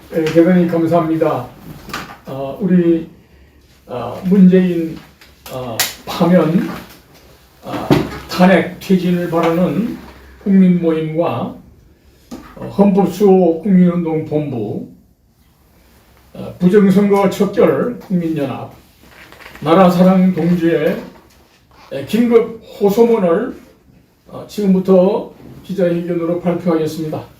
대단히 감사합니다. 우리 문재인 파면 탄핵 퇴진을 바라는 국민 모임과 헌법수호 국민운동본부, 부정선거 척결 국민연합, 나라사랑 동지의 긴급 호소문을 지금부터 기자회견으로 발표하겠습니다.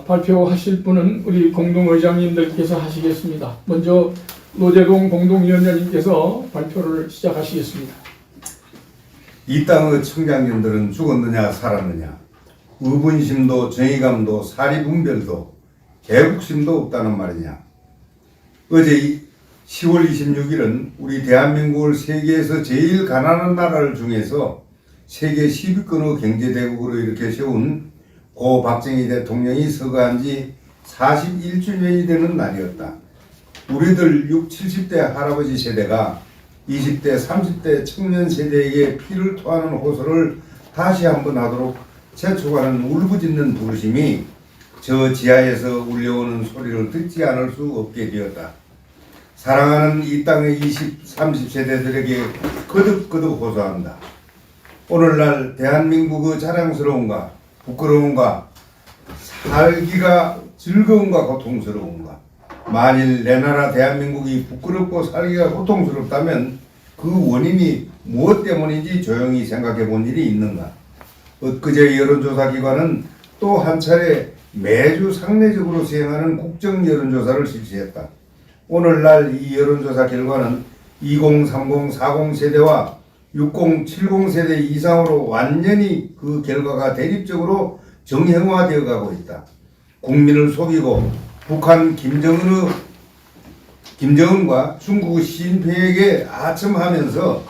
발표하실 분은 우리 공동의장님들께서 하시겠습니다. 먼저 노재동 공동위원장님께서 발표를 시작하시겠습니다. 이 땅의 청장년들은 죽었느냐 살았느냐, 의분심도 정의감도 사리분별도 개국심도 없다는 말이냐. 어제 10월 26일은 우리 대한민국을 세계에서 제일 가난한 나라를 중에서 세계 10위권의 경제대국으로 이렇게 세운 고 박정희 대통령이 서거한 지 41주년이 되는 날이었다. 우리들 60, 70대 할아버지 세대가 20대, 30대 청년 세대에게 피를 토하는 호소를 다시 한번 하도록 재촉하는 울부짖는 부르심이 저 지하에서 울려오는 소리를 듣지 않을 수 없게 되었다. 사랑하는 이 땅의 20, 30세대들에게 거듭거듭 호소한다. 오늘날 대한민국의 자랑스러움과 부끄러움과 살기가 즐거움과 고통스러움과, 만일 내 나라 대한민국이 부끄럽고 살기가 고통스럽다면 그 원인이 무엇 때문인지 조용히 생각해 본 일이 있는가? 엊그제 여론조사기관은 또 한 차례 매주 상례적으로 시행하는 국정 여론조사를 실시했다. 오늘날 이 여론조사 결과는 20, 30, 40 세대와 60, 70 세대 이상으로 완전히 그 결과가 대립적으로 정형화되어 가고 있다. 국민을 속이고 북한 김정은과 중국 시진핑에게 아첨하면서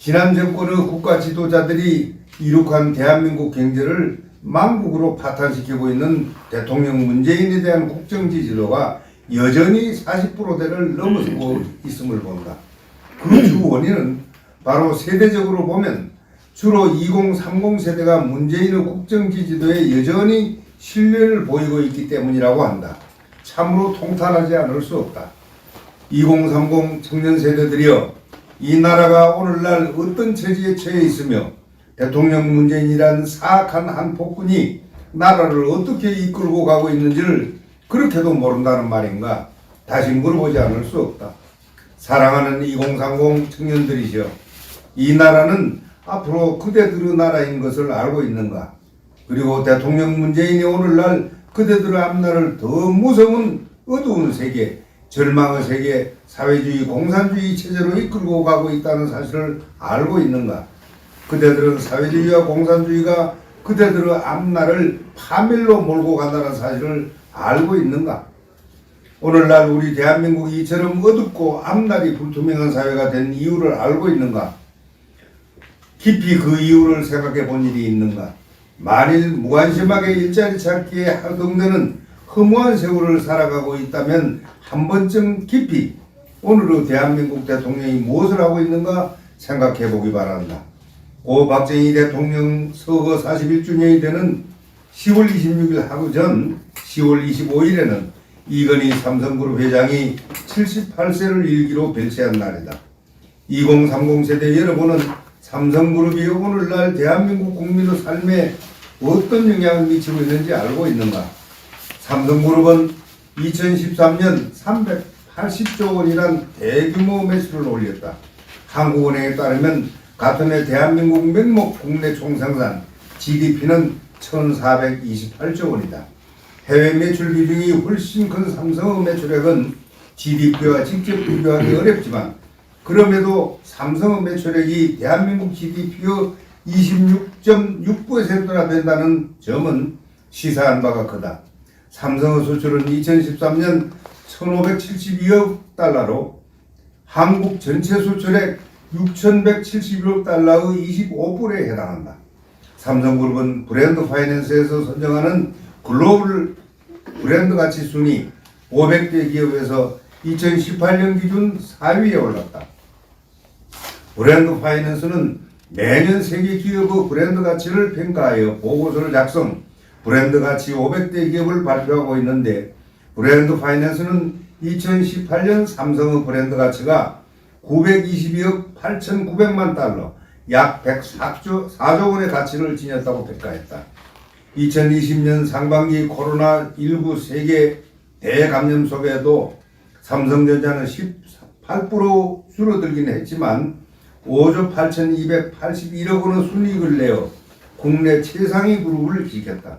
지난 정권의 국가 지도자들이 이룩한 대한민국 경제를 망국으로 파탄시키고 있는 대통령 문재인에 대한 국정 지지도가 여전히 40%대를 넘어서고 있음을 본다. 그 주 원인은 바로 세대적으로 보면 주로 20, 30 세대가 문재인의 국정 지지도에 여전히 신뢰를 보이고 있기 때문이라고 한다. 참으로 통탄하지 않을 수 없다. 20, 30 청년 세대들이여, 이 나라가 오늘날 어떤 처지에 처해 있으며 대통령 문재인이란 사악한 한 폭군이 나라를 어떻게 이끌고 가고 있는지를 그렇게도 모른다는 말인가? 다시 물어보지 않을 수 없다. 사랑하는 2030 청년들이시여, 이 나라는 앞으로 그대들의 나라인 것을 알고 있는가? 그리고 대통령 문재인이 오늘날 그대들의 앞날을 더 무서운 어두운 세계, 절망의 세계, 사회주의 공산주의 체제로 이끌고 가고 있다는 사실을 알고 있는가? 그대들은 사회주의와 공산주의가 그대들의 앞날을 파멸로 몰고 간다는 사실을 알고 있는가? 오늘날 우리 대한민국이 이처럼 어둡고 앞날이 불투명한 사회가 된 이유를 알고 있는가? 깊이 그 이유를 생각해 본 일이 있는가? 만일 무관심하게 일자리 찾기에 허둥대는 허무한 세월을 살아가고 있다면 한 번쯤 깊이 오늘의 대한민국 대통령이 무엇을 하고 있는가 생각해 보기 바란다. 고 박정희 대통령 서거 41주년이 되는 10월 26일 하루 전 10월 25일에는 이건희 삼성그룹 회장이 78세를 일기로 별세한 날이다. 2030 세대 여러분은 삼성그룹이 오늘날 대한민국 국민의 삶에 어떤 영향을 미치고 있는지 알고 있는가? 삼성그룹은 2013년 380조 원이란 대규모 매출을 올렸다. 한국은행에 따르면 같은 해 대한민국 명목 국내 총생산 GDP는 1428조 원이다. 해외 매출 비중이 훨씬 큰 삼성의 매출액은 GDP와 직접 비교하기 어렵지만, 그럼에도 삼성의 매출액이 대한민국 GDP의 26.6%나 된다는 점은 시사한 바가 크다. 삼성의 수출은 2013년 1572억 달러로 한국 전체 수출액 6171억 달러의 25%에 해당한다. 삼성그룹은 브랜드 파이낸스에서 선정하는 글로벌 브랜드 가치 순위 500대 기업에서 2018년 기준 4위에 올랐다. 브랜드 파이낸스는 매년 세계 기업의 브랜드 가치를 평가하여 보고서를 작성, 브랜드 가치 500대 기업을 발표하고 있는데, 브랜드 파이낸스는 2018년 삼성의 브랜드 가치가 922억 8,900만 달러, 약 104조 원의 가치를 지녔다고 평가했다. 2020년 상반기 코로나19 세계 대감염 속에도 삼성전자는 18% 줄어들긴 했지만 5조 8,281억 원의 순이익을 내어 국내 최상위 그룹을 지켰다.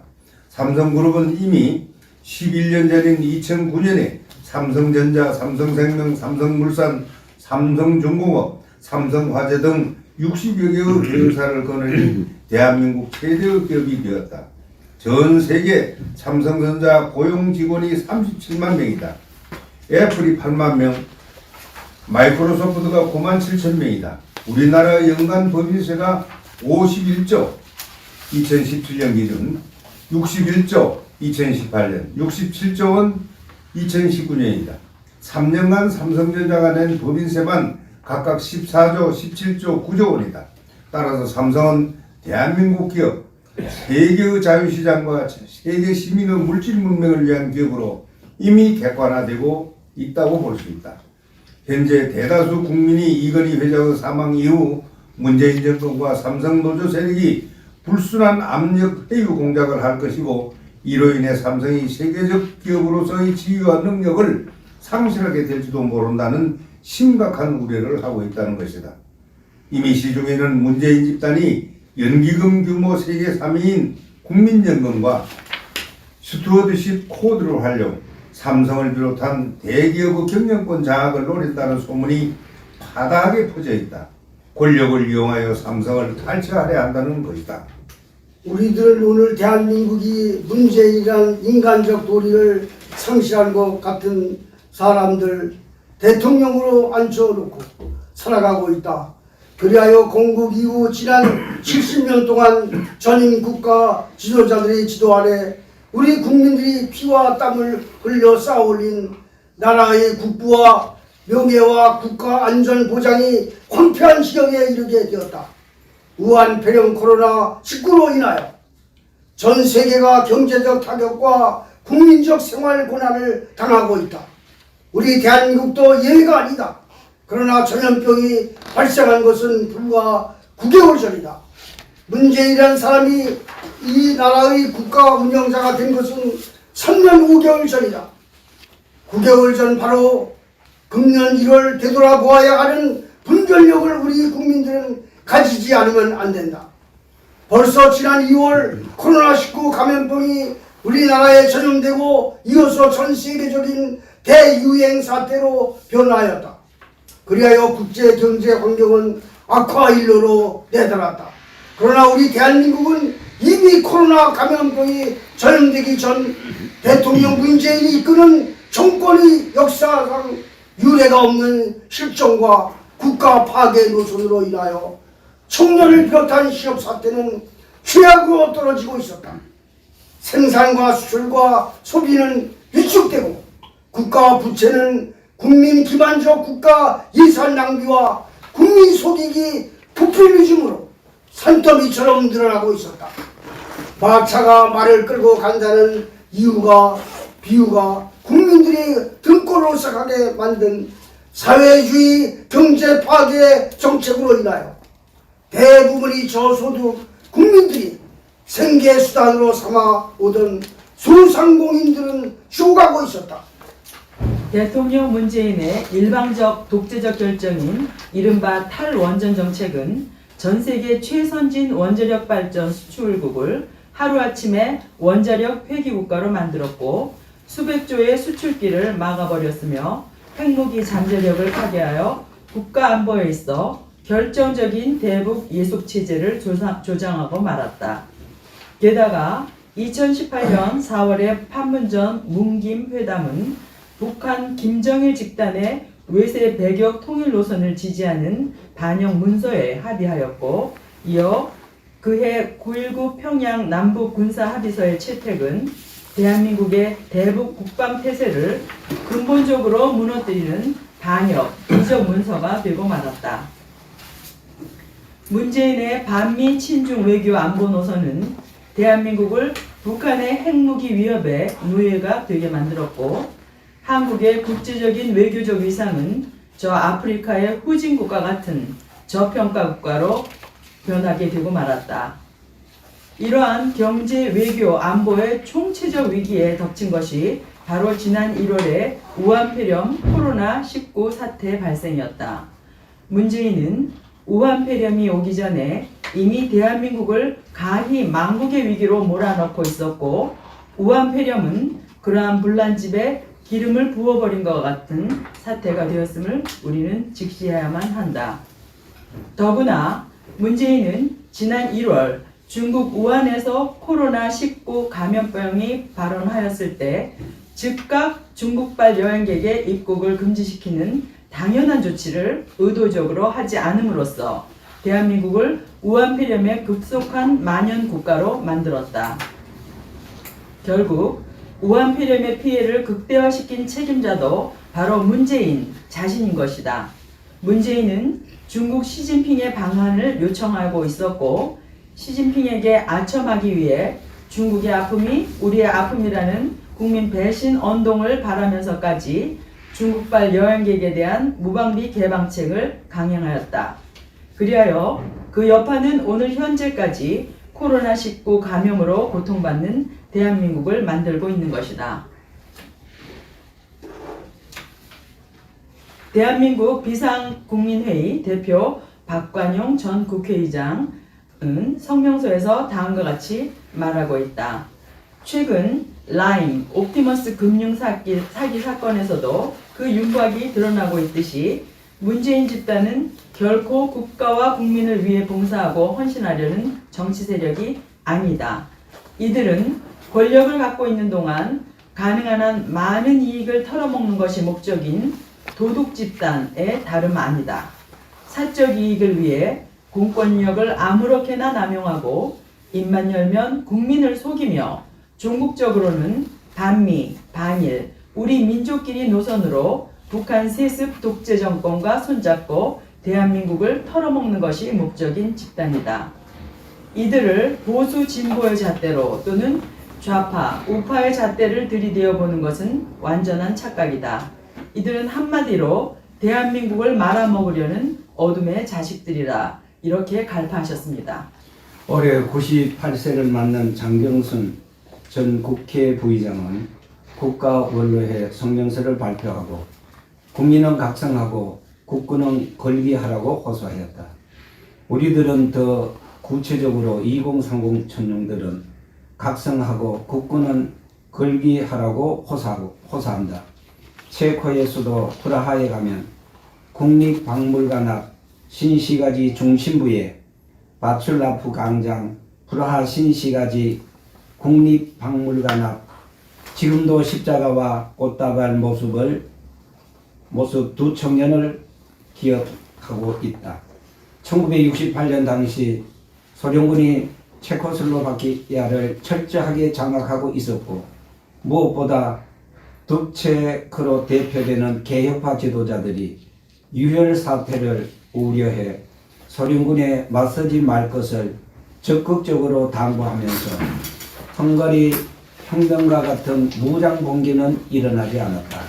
삼성그룹은 이미 11년 전인 2009년에 삼성전자, 삼성생명, 삼성물산, 삼성중공업, 삼성화재 등 60여 개의 계열사를 거느린 대한민국 최대의 기업이 되었다. 전 세계 삼성전자 고용 직원이 37만 명이다. 애플이 8만 명, 마이크로소프트가 9만 7천 명이다. 우리나라 연간 법인세가 51조 2017년 기준, 61조 2018년, 67조 원 2019년이다. 3년간 삼성전자가 낸 법인세만 각각 14조, 17조, 9조 원이다. 따라서 삼성은 대한민국 기업, 세계의 자유시장과 세계 시민의 물질 문명을 위한 기업으로 이미 객관화되고 있다고 볼 수 있다. 현재 대다수 국민이 이건희 회장의 사망 이후 문재인 정권과 삼성 노조 세력이 불순한 압력 회유 공작을 할 것이고, 이로 인해 삼성이 세계적 기업으로서의 지위와 능력을 상실하게 될지도 모른다는 심각한 우려를 하고 있다는 것이다. 이미 시중에는 문재인 집단이 연기금 규모 세계 3위인 국민연금과 스튜어드십 코드를 활용, 삼성을 비롯한 대기업의 경영권 장악을 노린다는 소문이 파다하게 퍼져 있다. 권력을 이용하여 삼성을 탈취하려 한다는 것이다. 우리들 오늘 대한민국이 문재인이란 인간적 도리를 상실한 것 같은 사람들 대통령으로 앉혀놓고 살아가고 있다. 그리하여 건국 이후 지난 70년 동안 전임 국가 지도자들의 지도 아래 우리 국민들이 피와 땀을 흘려 쌓아올린 나라의 국부와 명예와 국가 안전 보장이 황폐한 지경에 이르게 되었다. 우한 폐렴 코로나19로 인하여 전 세계가 경제적 타격과 국민적 생활 고난을 당하고 있다. 우리 대한민국도 예외가 아니다. 그러나 전염병이 발생한 것은 불과 9개월 전이다. 문재인이라는 사람이 이 나라의 국가 운영자가 된 것은 3년 5개월 전이다. 9개월 전 바로 금년 1월 되돌아보아야 하는 분별력을 우리 국민들은 가지지 않으면 안 된다. 벌써 지난 2월 코로나19 감염병이 우리나라에 전염되고 이어서 전 세계적인 대유행 사태로 변화하였다. 그리하여 국제 경제 환경은 악화 일로로 내달았다. 그러나 우리 대한민국은 이미 코로나 감염병이 전염되기 전 대통령 문재인이 이끄는 정권의 역사상 유례가 없는 실정과 국가 파괴 노선으로 인하여 청년을 비롯한 실업 사태는 최악으로 떨어지고 있었다. 생산과 수출과 소비는 위축되고 국가와 부채는 국민 기반적 국가 예산 낭비와 국민 속이기 포퓰리즘으로 산더미처럼 늘어나고 있었다. 마차가 말을 끌고 간다는 비유가 국민들이 등골을 오싹하게 만든 사회주의 경제 파괴 정책으로 인하여 대부분이 저소득 국민들이 생계수단으로 삼아오던 소상공인들은 죽어가고 있었다. 대통령 문재인의 일방적 독재적 결정인 이른바 탈원전 정책은 전 세계 최선진 원자력 발전 수출국을 하루아침에 원자력 폐기국가로 만들었고 수백조의 수출길을 막아버렸으며 핵무기 잠재력을 파괴하여 국가 안보에 있어 결정적인 대북 예속 체제를 조장하고 말았다. 게다가 2018년 4월의 판문점 문김 회담은 북한 김정일 집단의 외세 배격 통일 노선을 지지하는 반영 문서에 합의하였고, 이어 그해 9.19 평양 남북 군사 합의서의 채택은 대한민국의 대북 국방 태세를 근본적으로 무너뜨리는 반역, 비적 문서가 되고 말았다. 문재인의 반미 친중 외교 안보 노선은 대한민국을 북한의 핵무기 위협에 노예가 되게 만들었고 한국의 국제적인 외교적 위상은 저 아프리카의 후진국가 같은 저평가 국가로 변하게 되고 말았다. 이러한 경제, 외교, 안보의 총체적 위기에 덮친 것이 바로 지난 1월에 우한폐렴 코로나19 사태 발생이었다. 문재인은 우한폐렴이 오기 전에 이미 대한민국을 가히 망국의 위기로 몰아넣고 있었고 우한폐렴은 그러한 불난집에 기름을 부어버린 것 같은 사태가 되었음을 우리는 직시해야만 한다. 더구나 문재인은 지난 1월 중국 우한에서 코로나19 감염병이 발원하였을 때 즉각 중국발 여행객의 입국을 금지시키는 당연한 조치를 의도적으로 하지 않음으로써 대한민국을 우한폐렴의 급속한 만연 국가로 만들었다. 결국 우한폐렴의 피해를 극대화시킨 책임자도 바로 문재인 자신인 것이다. 문재인은 중국 시진핑의 방한을 요청하고 있었고 시진핑에게 아첨하기 위해 중국의 아픔이 우리의 아픔이라는 국민 배신 언동을 바라면서까지 중국발 여행객에 대한 무방비 개방책을 강행하였다. 그리하여 그 여파는 오늘 현재까지 코로나19 감염으로 고통받는 대한민국을 만들고 있는 것이다. 대한민국 비상국민회의 대표 박관용 전 국회의장은 성명서에서 다음과 같이 말하고 있다. 최근 라임, 옵티머스 금융 사기 사건에서도 그 윤곽이 드러나고 있듯이 문재인 집단은 결코 국가와 국민을 위해 봉사하고 헌신하려는 정치 세력이 아니다. 이들은 권력을 갖고 있는 동안 가능한 한 많은 이익을 털어먹는 것이 목적인 도둑 집단의 다름 아니다. 사적 이익을 위해 공권력을 아무렇게나 남용하고 입만 열면 국민을 속이며 종국적으로는 반미, 반일, 우리 민족끼리 노선으로 북한 세습 독재 정권과 손잡고 대한민국을 털어먹는 것이 목적인 집단이다. 이들을 보수 진보의 잣대로 또는 좌파, 우파의 잣대를 들이대어 보는 것은 완전한 착각이다. 이들은 한마디로 대한민국을 말아먹으려는 어둠의 자식들이라 이렇게 갈파하셨습니다. 올해 98세를 맞는 장경순 전 국회 부의장은 국가원로회 성명서를 발표하고 국민은 각성하고 국군은 걸기하라고 호소하였다. 우리들은 더 구체적으로 2030 청년들은 각성하고 국군은 걸기하라고 호소한다. 체코의 수도 프라하에 가면 국립박물관 앞 신시가지 중심부에 바출라프 광장, 프라하 신시가지 국립박물관 앞 지금도 십자가와 꽃다발 모습 두 청년을 기억하고 있다. 1968년 당시 소련군이 체코슬로바키아를 철저하게 장악하고 있었고 무엇보다 득체크로 대표되는 개혁파 지도자들이 유혈 사태를 우려해 소련군에 맞서지 말 것을 적극적으로 당부하면서 헝가리 혁명과 같은 무장 봉기는 일어나지 않았다.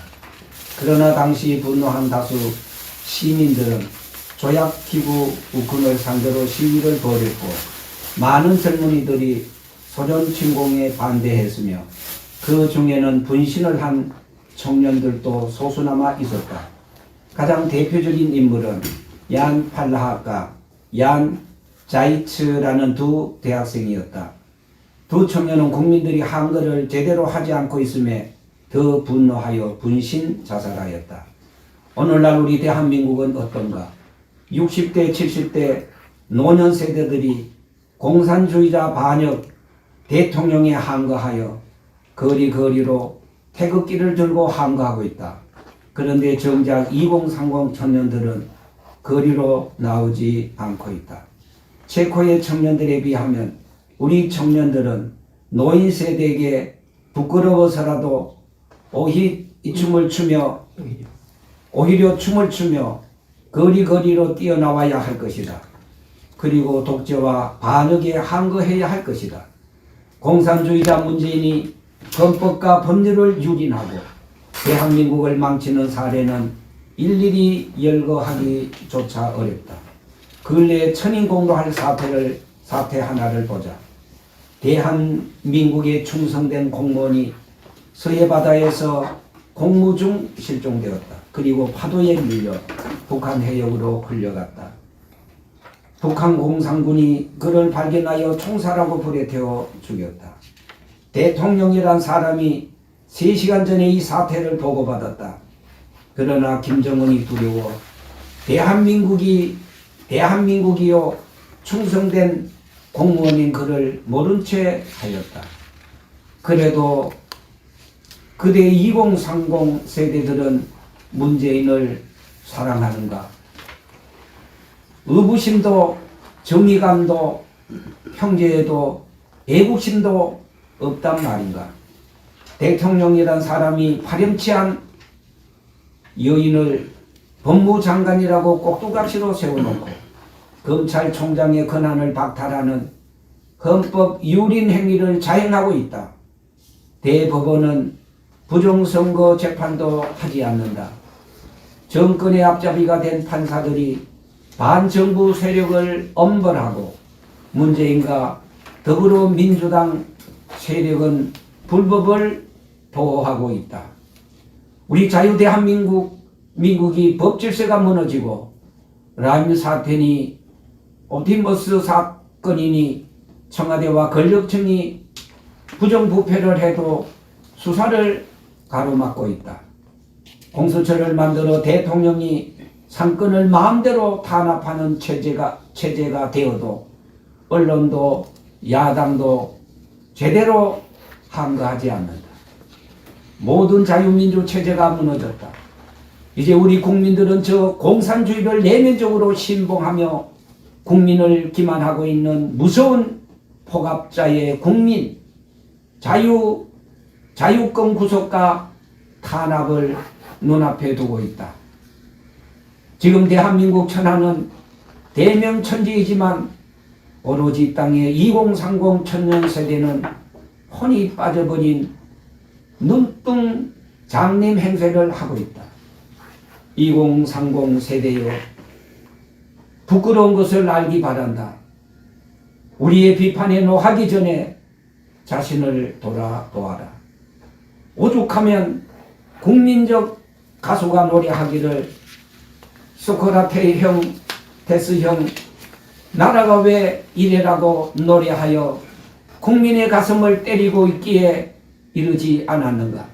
그러나 당시 분노한 다수 시민들은 조약기구 우군을 상대로 시위를 벌였고 많은 젊은이들이 소련 침공에 반대했으며 그 중에는 분신을 한 청년들도 소수나마 있었다. 가장 대표적인 인물은 얀 팔라하과 얀 자이츠라는 두 대학생이었다. 두 청년은 국민들이 한글을 제대로 하지 않고 있음에 더 분노하여 분신 자살하였다. 오늘날 우리 대한민국은 어떤가? 60대 70대 노년 세대들이 공산주의자 반역 대통령에 항거하여 거리거리로 태극기를 들고 항거하고 있다. 그런데 정작 2030 청년들은 거리로 나오지 않고 있다. 체코의 청년들에 비하면 우리 청년들은 노인 세대에게 부끄러워서라도 오히려 춤을 추며 거리거리로 뛰어나와야 할 것이다. 그리고 독재와 반역에 항거해야 할 것이다. 공산주의자 문재인이 헌법과 법률을 유린하고 대한민국을 망치는 사례는 일일이 열거하기조차 어렵다. 근래에 천인공로할 사태 하나를 보자. 대한민국에 충성된 공무원이 서해바다에서 공무 중 실종되었다. 그리고 파도에 밀려 북한 해역으로 흘려갔다. 북한 공산군이 그를 발견하여 총살하고 불에 태워 죽였다. 대통령이란 사람이 3시간 전에 이 사태를 보고받았다. 그러나 김정은이 두려워 대한민국이요 충성된 공무원인 그를 모른 채 하였다. 그래도 그대 2030 세대들은 문재인을 사랑하는가? 의구심도 정의감도 형제에도 애국심도 없단 말인가? 대통령이란 사람이 파렴치한 여인을 법무장관이라고 꼭두각시로 세워놓고 검찰총장의 권한을 박탈하는 헌법 유린 행위를 자행하고 있다. 대법원은 부정선거 재판도 하지 않는다. 정권의 앞잡이가 된 판사들이 반정부 세력을 엄벌하고 문재인과 더불어민주당 세력은 불법을 보호하고 있다. 우리 자유대한민국이 법질서가 무너지고 라임 사태니 옵티머스 사건이니 청와대와 권력층이 부정부패를 해도 수사를 가로막고 있다. 공수처를 만들어 대통령이 상권을 마음대로 탄압하는 체제가 되어도 언론도 야당도 제대로 항거하지 않는다. 모든 자유민주 체제가 무너졌다. 이제 우리 국민들은 저 공산주의를 내면적으로 신봉하며 국민을 기만하고 있는 무서운 폭압자의 국민, 자유권 구속과 탄압을 눈앞에 두고 있다. 지금 대한민국 천하는 대명천지이지만 오로지 땅의 2030 천년 세대는 혼이 빠져버린 눈뜬 장님 행세를 하고 있다. 2030 세대여, 부끄러운 것을 알기 바란다. 우리의 비판에 노하기 전에 자신을 돌아보아라. 오죽하면 국민적 가수가 노래하기를 소크라테스 형 나라가 왜 이래라고 노래하여 국민의 가슴을 때리고 있기에 이르지 않았는가.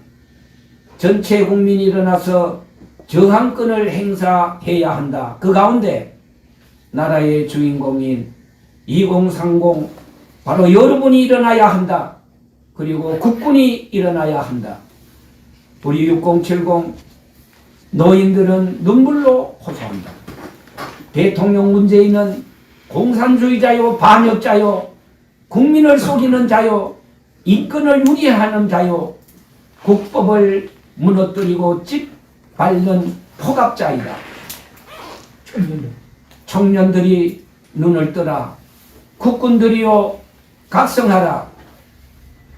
전체 국민이 일어나서 저항권을 행사해야 한다. 그 가운데 나라의 주인공인 2030 바로 여러분이 일어나야 한다. 그리고 국군이 일어나야 한다. 우리 6070 노인들은 눈물로 호소한다. 대통령 문재인은 공산주의자요, 반역자요, 국민을 속이는 자요, 인권을 유리하는 자요, 국법을 무너뜨리고 짓밟는 폭압자이다. 청년들이 눈을 뜨라. 국군들이요 각성하라.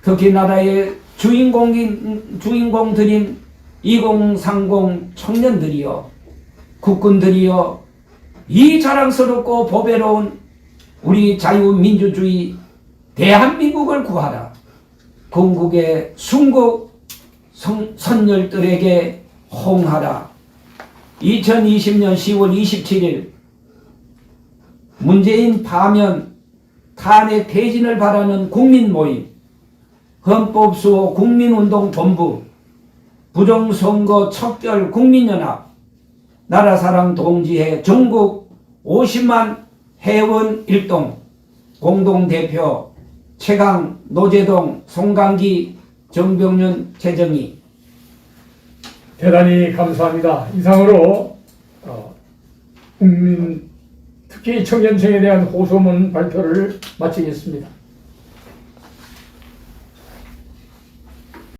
특히 나라의 주인공들인 2030 청년들이요, 국군들이요, 이 자랑스럽고 보배로운 우리 자유민주주의 대한민국을 구하라. 건국의 순국 선열들에게 홍하라. 2020년 10월 27일 문재인 파면 탄핵 퇴진을 바라는 국민 모임, 헌법수호 국민운동본부, 부정선거 척결 국민연합, 나라사랑 동지회 전국 50만 회원 일동, 공동대표 최강, 노재동, 송강기, 정병윤, 최정희. 대단히 감사합니다. 이상으로 국민, 특히 청년층에 대한 호소문 발표를 마치겠습니다.